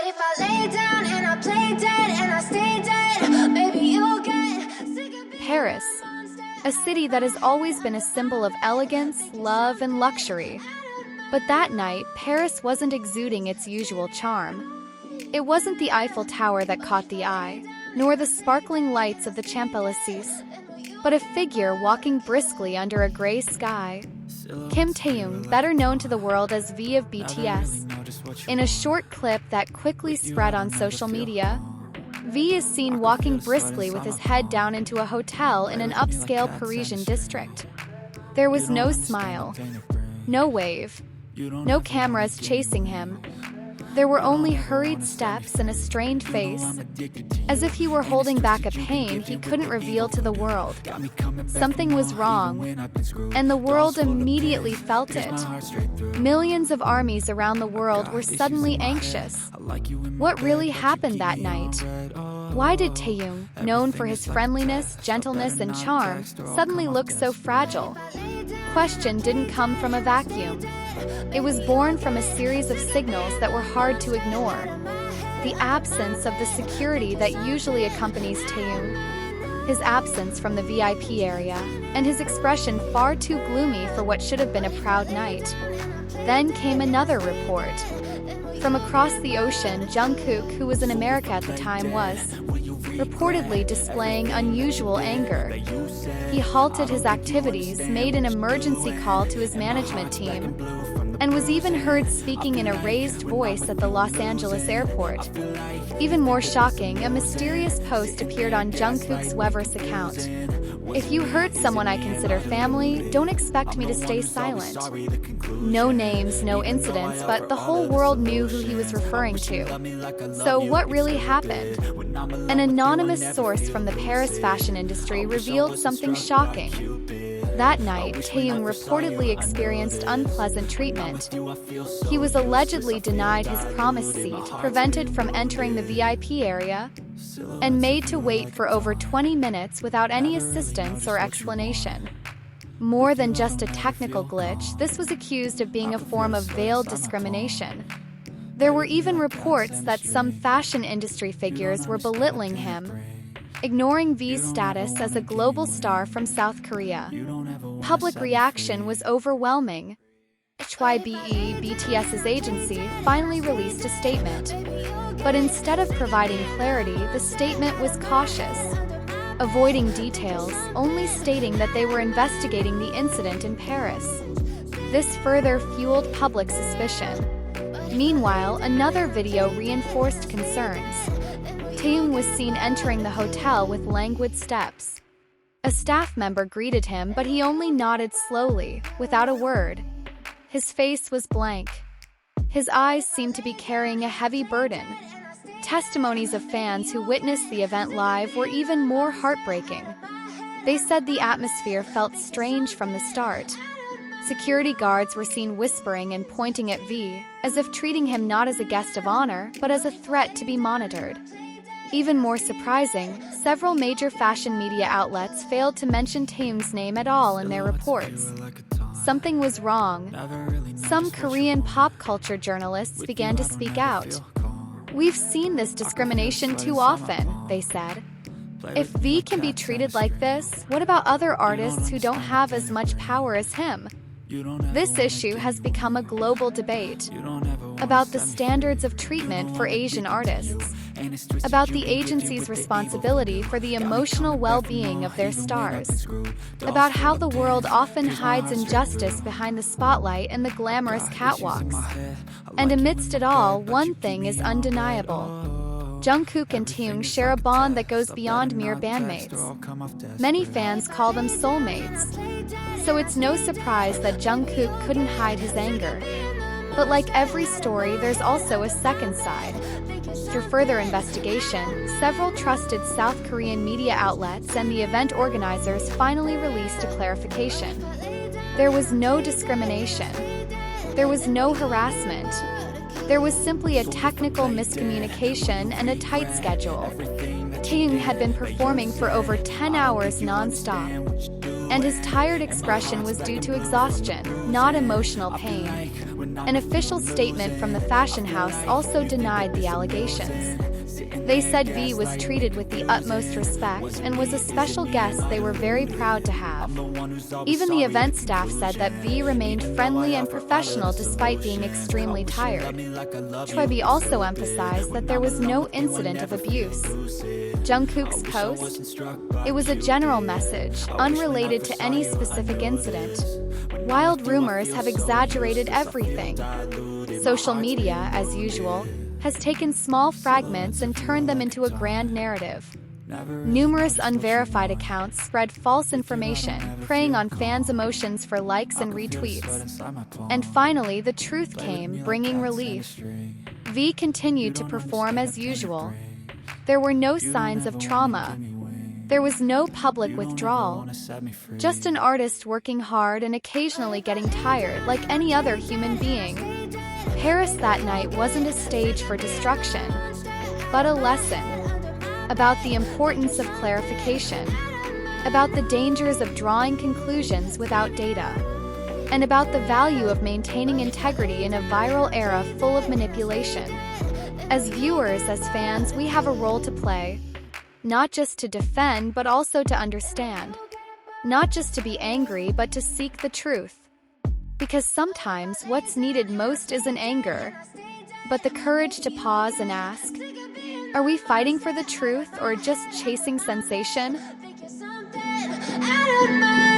if I lay down and I play dead and I stay dead, maybe you'll get sick of being Paris, a city that has always been a symbol of elegance, love, and luxury. But that night, Paris wasn't exuding its usual charm. It wasn't the Eiffel Tower that caught the eye, nor the sparkling lights of the Champs-Élysées, but a figure walking briskly under a gray sky. Kim Taehyung, better known to the world as V of BTS. In a short clip that quickly spread on social media, V is seen walking briskly with his head down into a hotel in an upscale Parisian district. There was no smile, no wave, no cameras chasing him. There were only hurried steps and a strained face, as if he were holding back a pain he couldn't reveal to the world. Something was wrong, and the world immediately felt it. Millions of armies around the world were suddenly anxious. What really happened that night? Why did Taehyung, known for his friendliness, gentleness, and charm, suddenly look so fragile? Question didn't come from a vacuum. It was born from a series of signals that were hard to ignore. The absence of the security that usually accompanies Taehyung, his absence from the VIP area, and his expression far too gloomy for what should have been a proud night. Then came another report. From across the ocean, Jungkook, who was in America at the time, was reportedly displaying unusual anger. He halted his activities, made an emergency call to his management team, and was even heard speaking in a raised voice at the Los Angeles airport. Even more shocking, a mysterious post appeared on Jungkook's Weverse account. If you hurt someone I consider family, don't expect me to stay silent. No names, no incidents, but the whole world knew who he was referring to. So what really happened? An anonymous source from the Paris fashion industry revealed something shocking. That night, Taehyung reportedly experienced unpleasant treatment. He was allegedly denied his promised seat, prevented from entering the VIP area, and made to wait for over 20 minutes without any assistance or explanation. More than just a technical glitch, this was accused of being a form of veiled discrimination. There were even reports that some fashion industry figures were belittling him, ignoring V's status as a global star from South Korea. Public reaction was overwhelming. HYBE, BTS's agency, finally released a statement. But instead of providing clarity, the statement was cautious, avoiding details, only stating that they were investigating the incident in Paris. This further fueled public suspicion. Meanwhile, another video reinforced concerns. Taehyung was seen entering the hotel with languid steps. A staff member greeted him, but he only nodded slowly, without a word. His face was blank. His eyes seemed to be carrying a heavy burden. Testimonies of fans who witnessed the event live were even more heartbreaking. They said the atmosphere felt strange from the start. Security guards were seen whispering and pointing at V, as if treating him not as a guest of honor, but as a threat to be monitored. Even more surprising, several major fashion media outlets failed to mention Taehyung's name at all in their reports. Something was wrong. Some Korean pop culture journalists began to speak out. "We've seen this discrimination too often," they said. "If V can be treated like this, what about other artists who don't have as much power as him?" This issue has become a global debate about the standards of treatment for Asian artists, about the agency's responsibility for the emotional well-being of their stars, about how the world often hides injustice behind the spotlight and the glamorous catwalks. And amidst it all, one thing is undeniable. Jungkook and Taehyung share a bond that goes beyond mere bandmates. Many fans call them soulmates. So it's no surprise that Jungkook couldn't hide his anger. But like every story, there's also a second side. Through further investigation, several trusted South Korean media outlets and the event organizers finally released a clarification. There was no discrimination. There was no harassment. There was simply a technical miscommunication and a tight schedule. Taehyung had been performing for over 10 hours non-stop, and his tired expression was due to exhaustion, not emotional pain. An official statement from the fashion house also denied the allegations. They said V was treated with the utmost respect and was a special guest they were very proud to have. Even the event staff said that V remained friendly and professional despite being extremely tired. Choi B also emphasized that there was no incident of abuse. Jungkook's post? It was a general message, unrelated to any specific incident. Wild rumors have exaggerated everything. Social media, as usual, has taken small fragments and turned them into a grand narrative. Numerous unverified accounts spread false information, preying on fans' emotions for likes and retweets. And finally, the truth came, bringing relief. V continued to perform as usual. There were no signs of trauma. There was no public withdrawal. Just an artist working hard and occasionally getting tired like any other human being. Paris that night wasn't a stage for destruction, but a lesson about the importance of clarification, about the dangers of drawing conclusions without data, and about the value of maintaining integrity in a viral era full of manipulation. As viewers, as fans, we have a role to play, not just to defend but also to understand, not just to be angry but to seek the truth. Because sometimes what's needed most isn't anger, but the courage to pause and ask, are we fighting for the truth or just chasing sensation? Out of my